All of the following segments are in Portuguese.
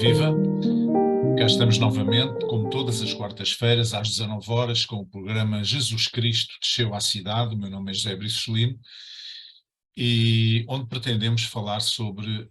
Viva! Cá estamos novamente, como todas as quartas-feiras, às 19 horas, com o programa Jesus Cristo Desceu à Cidade. O meu nome é José Briços Lino, e onde pretendemos falar sobre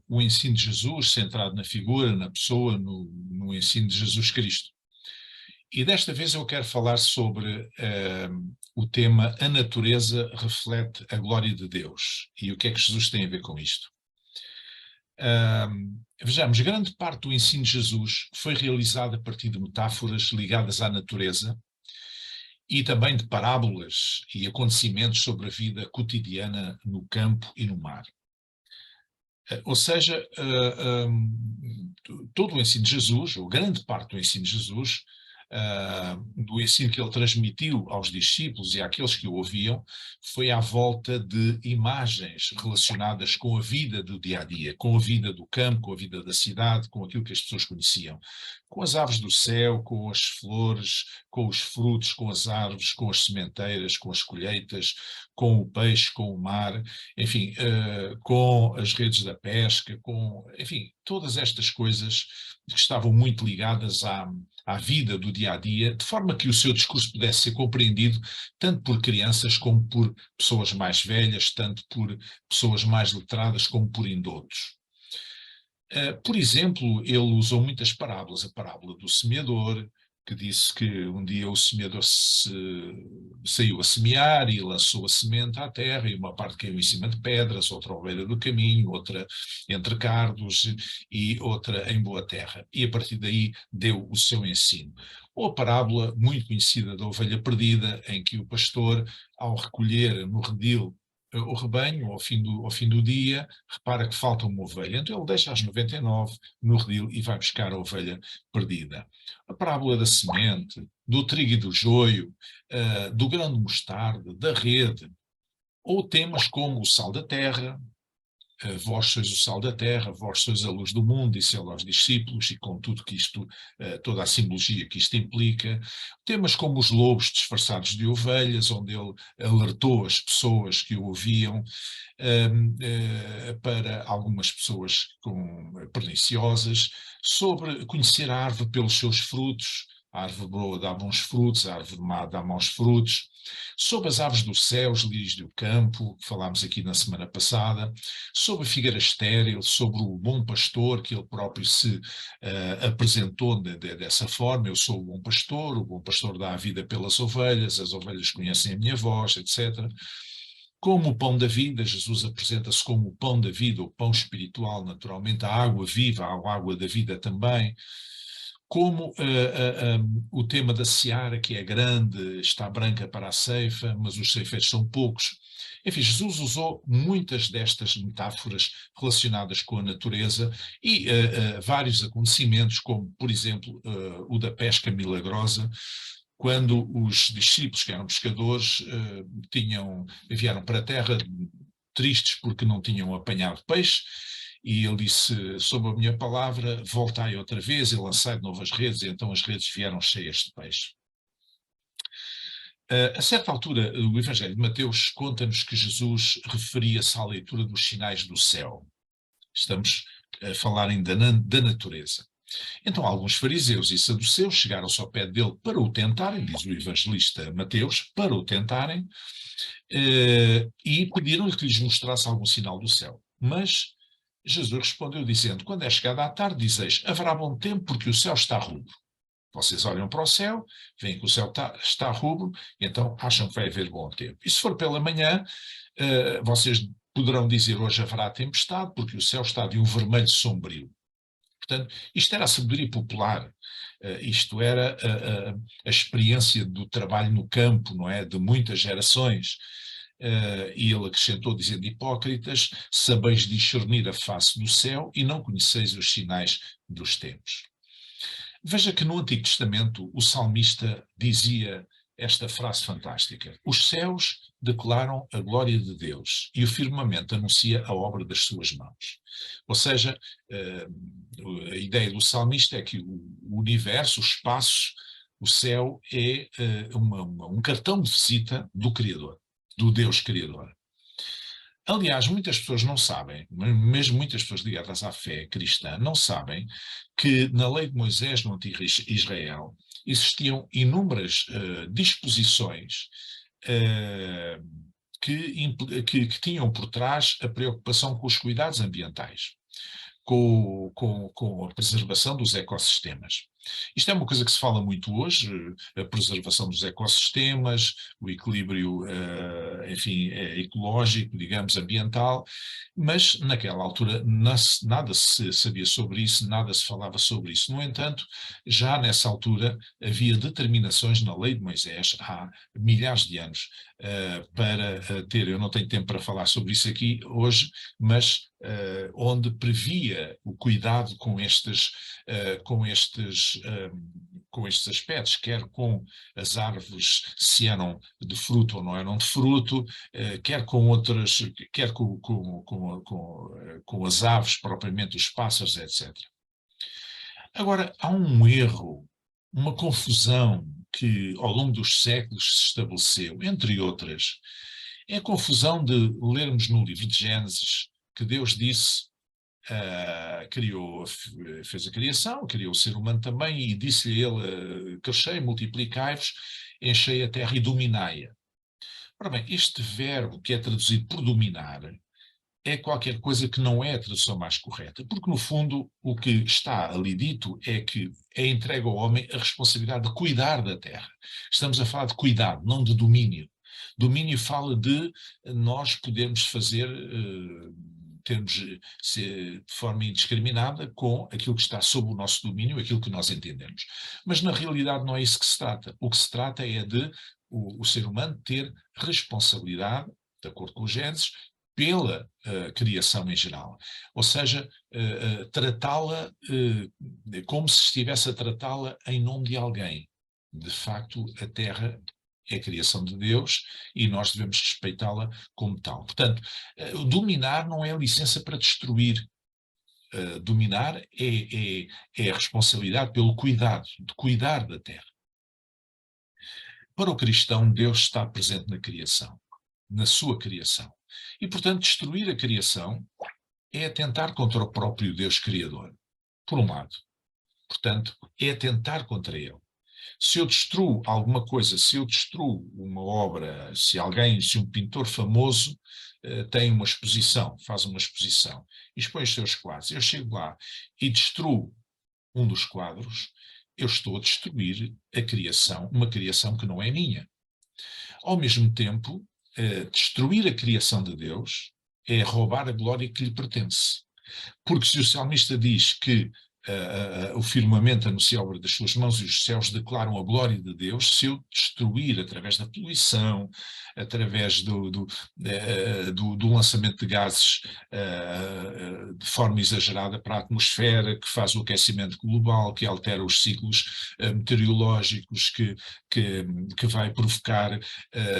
o ensino de Jesus, centrado na figura, na pessoa, no ensino de Jesus Cristo. E desta vez eu quero falar sobre o tema A Natureza Reflete a Glória de Deus. E o que é que Jesus tem a ver com isto? Vejamos, grande parte do ensino de Jesus foi realizado a partir de metáforas ligadas à natureza e também de parábolas e acontecimentos sobre a vida cotidiana no campo e no mar. Ou seja, todo o ensino de Jesus, ou grande parte do ensino de Jesus, do ensino que ele transmitiu aos discípulos e àqueles que o ouviam, foi à volta de imagens relacionadas com a vida do dia-a-dia, com a vida do campo, com a vida da cidade, com aquilo que as pessoas conheciam, com as aves do céu, com as flores, com os frutos, com as árvores, com as sementeiras, com as colheitas, com o peixe, com o mar, enfim, com as redes da pesca, enfim, todas estas coisas que estavam muito ligadas à vida do dia-a-dia, de forma que o seu discurso pudesse ser compreendido tanto por crianças como por pessoas mais velhas, tanto por pessoas mais letradas como por indoutos. Por exemplo, ele usou muitas parábolas, a parábola do semeador, que disse que um dia o semeador saiu a semear e lançou a semente à terra, e uma parte caiu em cima de pedras, outra à beira do caminho, outra entre cardos e outra em boa terra. E a partir daí deu o seu ensino. Ou a parábola muito conhecida da ovelha perdida, em que o pastor, ao recolher no redil o rebanho, ao fim do dia, repara que falta uma ovelha. Então ele deixa as 99 no redil e vai buscar a ovelha perdida. A parábola da semente, do trigo e do joio, do grão de mostarda, da rede, ou temas como o sal da terra, vós sois o sal da terra, vós sois a luz do mundo, disse ele aos discípulos, e com tudo que isto, toda a simbologia que isto implica. Temas como os lobos disfarçados de ovelhas, onde ele alertou as pessoas que o ouviam, para algumas pessoas perniciosas, sobre conhecer a árvore pelos seus frutos. A árvore boa dá bons frutos, a árvore má dá maus frutos. Sobre as aves do céu, os lírios do campo, que falámos aqui na semana passada. Sobre a figueira estéril, sobre o bom pastor, que ele próprio se apresentou dessa forma. Eu sou o bom pastor dá a vida pelas ovelhas, as ovelhas conhecem a minha voz, etc. Como o pão da vida, Jesus apresenta-se como o pão da vida, o pão espiritual, naturalmente, a água viva, a água da vida também. Como o tema da seara, que é grande, está branca para a ceifa, mas os ceifeiros são poucos. Enfim, Jesus usou muitas destas metáforas relacionadas com a natureza e vários acontecimentos, como, por exemplo, o da pesca milagrosa, quando os discípulos, que eram pescadores, vieram para a terra tristes porque não tinham apanhado peixe, e ele disse, sob a minha palavra, voltai outra vez e lançai de novo as redes, e então as redes vieram cheias de peixe. A certa altura, o Evangelho de Mateus conta-nos que Jesus referia-se à leitura dos sinais do céu. Estamos a falar ainda da natureza. Então alguns fariseus e saduceus chegaram-se ao pé dele para o tentarem, diz o evangelista Mateus, para o tentarem, e pediram-lhe que lhes mostrasse algum sinal do céu. Mas Jesus respondeu dizendo, quando é chegada a tarde, dizeis, haverá bom tempo porque o céu está rubro. Vocês olham para o céu, veem que o céu está rubro, e então acham que vai haver bom tempo. E se for pela manhã, vocês poderão dizer, hoje haverá tempestade, porque o céu está de um vermelho sombrio. Portanto, isto era a sabedoria popular, isto era a experiência do trabalho no campo, não é? De muitas gerações. E ele acrescentou, dizendo, hipócritas, sabeis discernir a face do céu e não conheceis os sinais dos tempos. Veja que no Antigo Testamento o salmista dizia esta frase fantástica: os céus declaram a glória de Deus e o firmamento anuncia a obra das suas mãos. Ou seja, a ideia do salmista é que o universo, o espaço, o céu é um cartão de visita do Criador, do Deus Criador. Aliás, muitas pessoas não sabem, mesmo muitas pessoas ligadas à fé cristã, não sabem que na lei de Moisés, no antigo Israel, existiam inúmeras disposições eh, que tinham por trás a preocupação com os cuidados ambientais, com a preservação dos ecossistemas. Isto é uma coisa que se fala muito hoje, a preservação dos ecossistemas, o equilíbrio, enfim, ecológico, digamos, ambiental, mas naquela altura nada se sabia sobre isso, nada se falava sobre isso. No entanto, já nessa altura havia determinações na lei de Moisés, há milhares de anos, para ter, eu não tenho tempo para falar sobre isso aqui hoje, mas onde previa o cuidado com com estes aspectos, quer com as árvores, se eram de fruto ou não eram de fruto, quer com outras, quer com as aves propriamente, os pássaros, etc. Agora, há um erro, uma confusão que ao longo dos séculos se estabeleceu, entre outras, é a confusão de lermos no livro de Gênesis que Deus disse, fez a criação, criou o ser humano também e disse-lhe ele, crescei, multiplicai-vos, enchei a terra e dominai-a. Ora bem, este verbo que é traduzido por dominar é qualquer coisa que não é a tradução mais correta, porque no fundo o que está ali dito é que é entregue ao homem a responsabilidade de cuidar da terra. Estamos a falar de cuidado, não de domínio. Domínio fala de nós podermos fazer, termos de forma indiscriminada com aquilo que está sob o nosso domínio, aquilo que nós entendemos. Mas na realidade não é isso que se trata. O que se trata é de o ser humano ter responsabilidade, de acordo com o Gênesis, pela criação em geral. Ou seja, tratá-la como se estivesse a tratá-la em nome de alguém. De facto, a Terra é a criação de Deus e nós devemos respeitá-la como tal. Portanto, dominar não é licença para destruir. Dominar é a responsabilidade pelo cuidado, de cuidar da Terra. Para o cristão, Deus está presente na criação, na sua criação. E, portanto, destruir a criação é atentar contra o próprio Deus Criador, por um lado. Portanto, é atentar contra ele. Se eu destruo alguma coisa, se eu destruo uma obra, se um pintor famoso tem uma exposição, faz uma exposição e expõe os seus quadros, eu chego lá e destruo um dos quadros, eu estou a destruir a criação, uma criação que não é minha. Ao mesmo tempo, destruir a criação de Deus é roubar a glória que lhe pertence. Porque se o salmista diz que o firmamento anuncia a obra das suas mãos e os céus declaram a glória de Deus, se eu destruir através da poluição, através do lançamento de gases de forma exagerada para a atmosfera, que faz o aquecimento global, que altera os ciclos meteorológicos, que vai provocar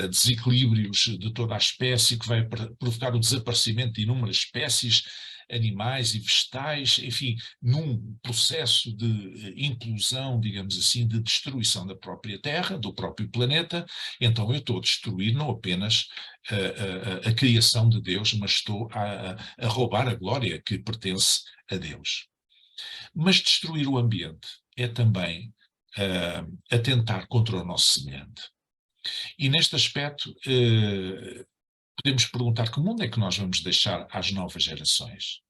desequilíbrios de toda a espécie, que vai provocar o desaparecimento de inúmeras espécies animais e vegetais, enfim, num processo de implosão, digamos assim, de destruição da própria Terra, do próprio planeta. Então eu estou a destruir não apenas a criação de Deus, mas estou a roubar a glória que pertence a Deus. Mas destruir o ambiente é também atentar contra o nosso semelhante. E neste aspecto, podemos perguntar que mundo é que nós vamos deixar às novas gerações?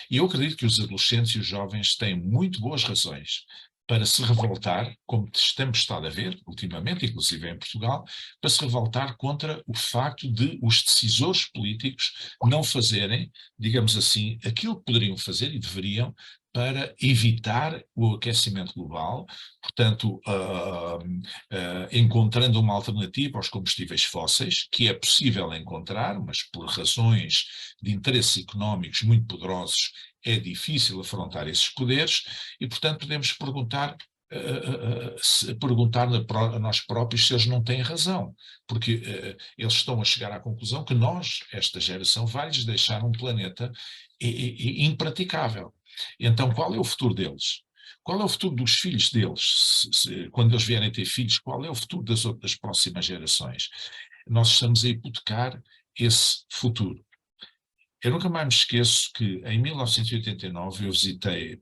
E eu acredito que os adolescentes e os jovens têm muito boas razões para se revoltar, como temos estado a ver ultimamente, inclusive em Portugal, para se revoltar contra o facto de os decisores políticos não fazerem, digamos assim, aquilo que poderiam fazer e deveriam para evitar o aquecimento global, portanto, encontrando uma alternativa aos combustíveis fósseis, que é possível encontrar, mas por razões de interesses económicos muito poderosos é difícil afrontar esses poderes e, portanto, podemos perguntar a nós próprios se eles não têm razão, porque eles estão a chegar à conclusão que nós, esta geração, vai-lhes deixar um planeta impraticável. Então, qual é o futuro deles? Qual é o futuro dos filhos deles? Quando eles vierem ter filhos, qual é o futuro das próximas gerações? Nós estamos a hipotecar esse futuro. Eu nunca mais me esqueço que em 1989 eu visitei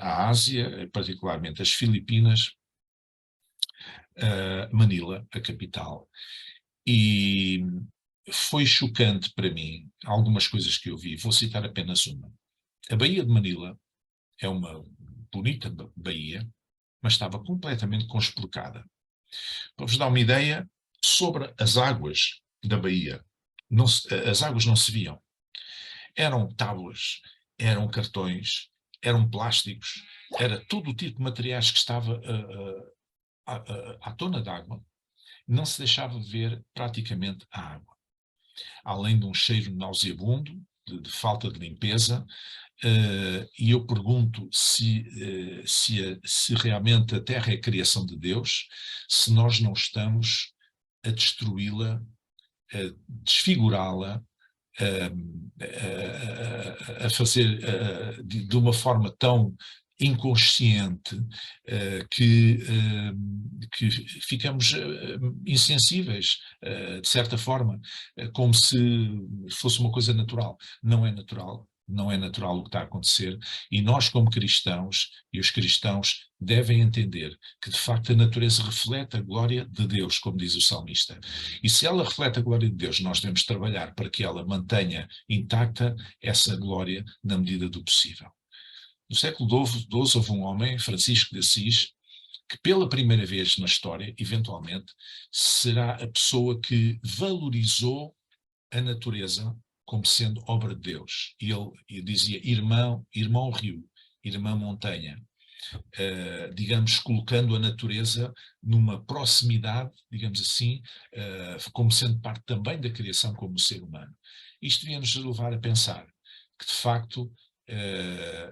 a Ásia, particularmente as Filipinas, Manila, a capital, e foi chocante para mim algumas coisas que eu vi. Vou citar apenas uma. A Baía de Manila é uma bonita baía, mas estava completamente conspurcada. Para vos dar uma ideia, sobre as águas da baía, as águas não se viam. Eram tábuas, eram cartões, eram plásticos, era todo o tipo de materiais que estava à tona d'água. Não se deixava ver praticamente a água. Além de um cheiro nauseabundo, de falta de limpeza, e eu pergunto se realmente a Terra é a criação de Deus, se nós não estamos a destruí-la, a desfigurá-la, a fazer de uma forma tão inconsciente que ficamos insensíveis, de certa forma, como se fosse uma coisa natural. Não é natural. Não é natural o que está a acontecer, e nós, como cristãos, e os cristãos devem entender que, de facto, a natureza reflete a glória de Deus, como diz o salmista. E se ela reflete a glória de Deus, nós devemos trabalhar para que ela mantenha intacta essa glória na medida do possível. No século XII houve um homem, Francisco de Assis, que pela primeira vez na história, eventualmente, será a pessoa que valorizou a natureza como sendo obra de Deus. E ele dizia irmão rio, irmã montanha, digamos, colocando a natureza numa proximidade, digamos assim, como sendo parte também da criação como ser humano. Isto devia-nos levar a pensar que, de facto,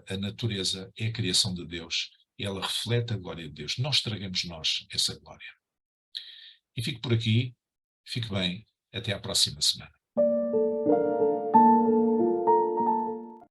a natureza é a criação de Deus, e ela reflete a glória de Deus. Não estragamos nós essa glória. E fico por aqui, fique bem, até à próxima semana.